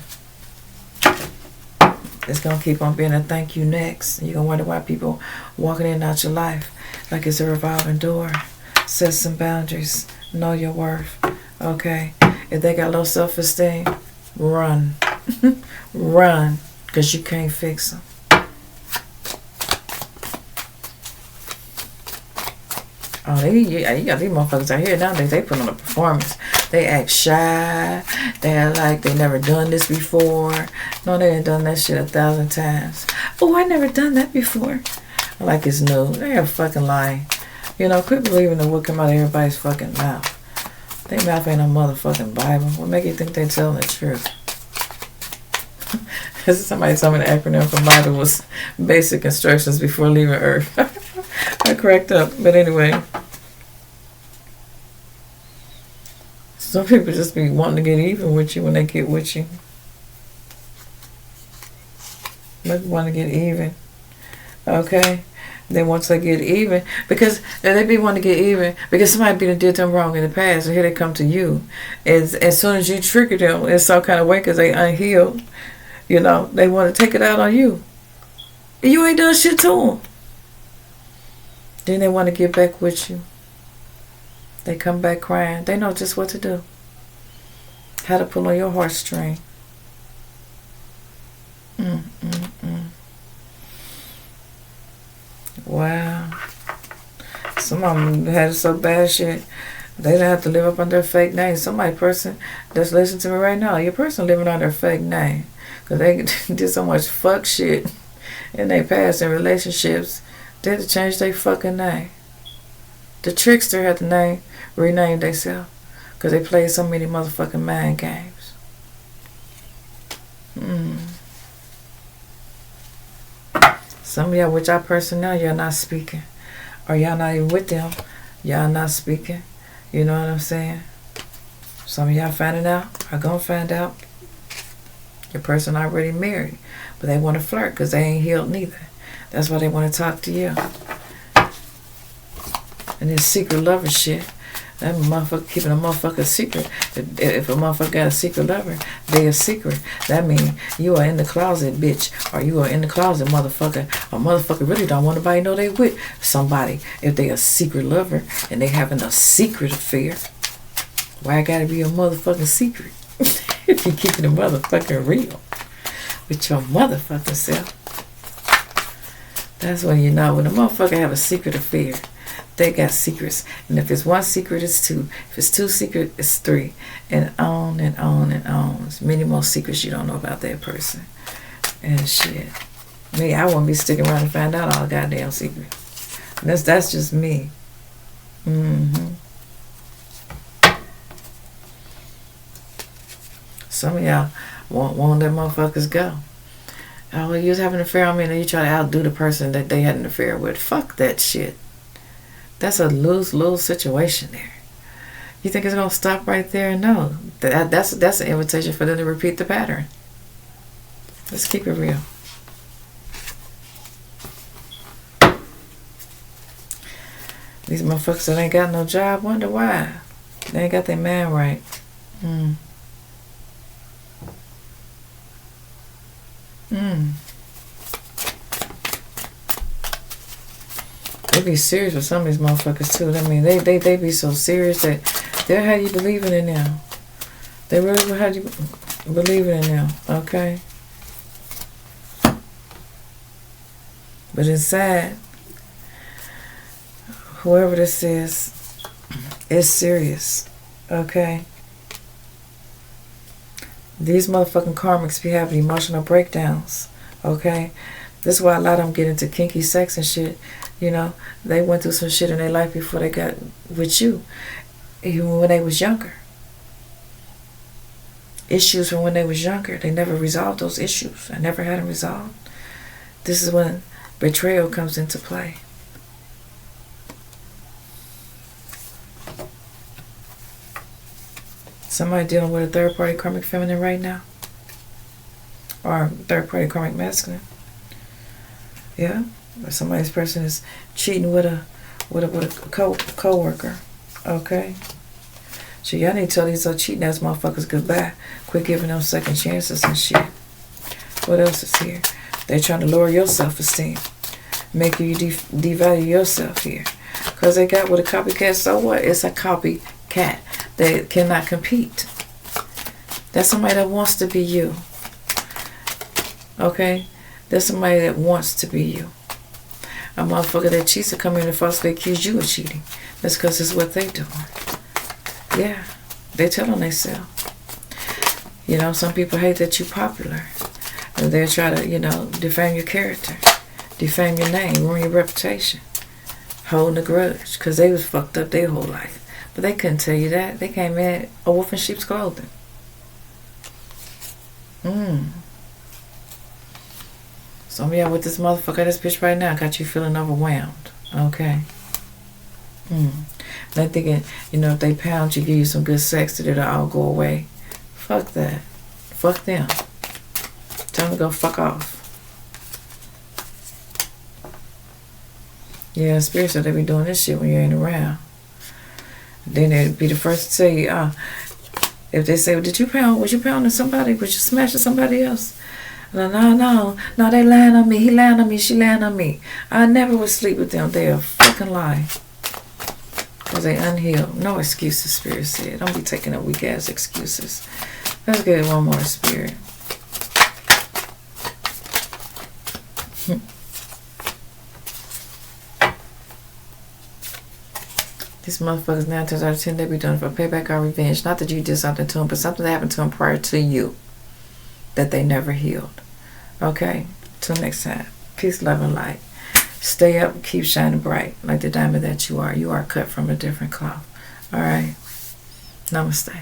It's going to keep on being a thank you next. You're going to wonder why people walking in and out your life like it's a revolving door. Set some boundaries. Know your worth. Okay? If they got low self-esteem, run. Run. Because you can't fix them. Oh, you got these motherfuckers out here nowadays. They put on a performance. They act shy. They act like they never done this before. No, they ain't done that shit 1,000 times. Oh, I never done that before. Like it's new. They are fucking lying. You know, quit believing the what come out of everybody's fucking mouth. Their mouth ain't no motherfucking Bible. What make you think they telling the truth? Somebody told me the acronym for Bible was basic instructions before leaving Earth. I cracked up. But anyway. Some people just be wanting to get even with you when they get with you. They want to get even. Okay? Then once they get even, because they be wanting to get even because somebody did them wrong in the past, and here they come to you. As soon as you trigger them in some kind of way because they unhealed, you know, they want to take it out on you. You ain't done shit to them. Then they want to get back with you. They come back crying. They know just what to do. How to pull on your heartstring. Wow. Some of them had so bad shit. They don't have to live up under a fake name. Somebody person that's listening to me right now, your person living under a fake name. Because they did so much fuck shit in their past in relationships. They had to change their fucking name. The trickster had to rename themselves. Because they played so many motherfucking mind games. Some of y'all with y'all person now, y'all not speaking. Or y'all not even with them. Y'all not speaking. You know what I'm saying? Some of y'all finding out are going to find out. Your person already married. But they want to flirt because they ain't healed neither. That's why they want to talk to you. And this secret lover shit. That motherfucker keeping a motherfucker secret. If a motherfucker got a secret lover, they a secret. That means you are in the closet, bitch. Or you are in the closet, motherfucker. A motherfucker really don't want nobody to know they with somebody. If they a secret lover and they having a secret affair, why it gotta be a motherfucking secret? If you keeping the motherfucker real with your motherfucking self. That's when you know when a motherfucker have a secret affair. They got secrets. And if it's one secret, it's two. If it's two secrets, it's three. And on and on and on. There's many more secrets you don't know about that person. And shit. Me, I wouldn't be sticking around and find out all the goddamn secrets. And that's just me. Some of y'all won't let motherfuckers go. Oh, you was having an affair on me and you try to outdo the person that they had an affair with. Fuck that shit. That's a lose-lose situation there. You think it's going to stop right there? No. That's an invitation for them to repeat the pattern. Let's keep it real. These motherfuckers that ain't got no job wonder why. They ain't got their man right. They be serious with some of these motherfuckers too. I mean, they be so serious that they'll have you believing in them. They really will have you believing in them, okay? But inside, whoever this is serious, okay? These motherfucking karmics be having emotional breakdowns, okay? This is why a lot of them get into kinky sex and shit. You know, they went through some shit in their life before they got with you, even when they was younger. Issues from when they was younger. They never resolved those issues. I never had them resolved. This is when betrayal comes into play. Somebody dealing with a third-party karmic feminine right now? Or third-party karmic masculine? Yeah? Or somebody's person is cheating with a co-worker. Okay? So y'all need to tell these cheating ass motherfuckers goodbye. Quit giving them second chances and shit. What else is here? They're trying to lower your self-esteem. Make you devalue yourself here. Because they got with a copycat, so what? It's a copycat. They cannot compete. That's somebody that wants to be you. Okay? There's somebody that wants to be you. A motherfucker that cheats to come in and falsely accuse you of cheating. That's because it's what they doing. Yeah. They telling themselves. You know, some people hate that you're popular. And they're trying to, you know, defame your character. Defame your name. Ruin your reputation. Holding a grudge. Because they was fucked up their whole life. But they couldn't tell you that. They came in a wolf in sheep's clothing. Some of y'all with this motherfucker, this bitch right now, got you feeling overwhelmed. Okay? They thinking, you know, if they pound you, give you some good sex, that it'll all go away. Fuck that. Fuck them. Tell them to go fuck off. Yeah, spirit said they be doing this shit when you ain't around. Then they'd be the first to tell you, if they say, well, did you pound? Was you pounding somebody? Was you smashing somebody else? No, they lying on me. He lying on me. She lying on me. I never would sleep with them. They are fucking lying. Because they unhealed. No excuses, Spirit said. Don't be taking up weak ass excuses. Let's get one more, Spirit. These motherfuckers 9 times out of 10, they be doing it for payback or revenge. Not that you did something to them, but something that happened to them prior to you that they never healed. Okay? Till next time. Peace, love, and light. Stay up, keep shining bright like the diamond that you are. You are cut from a different cloth. All right? Namaste.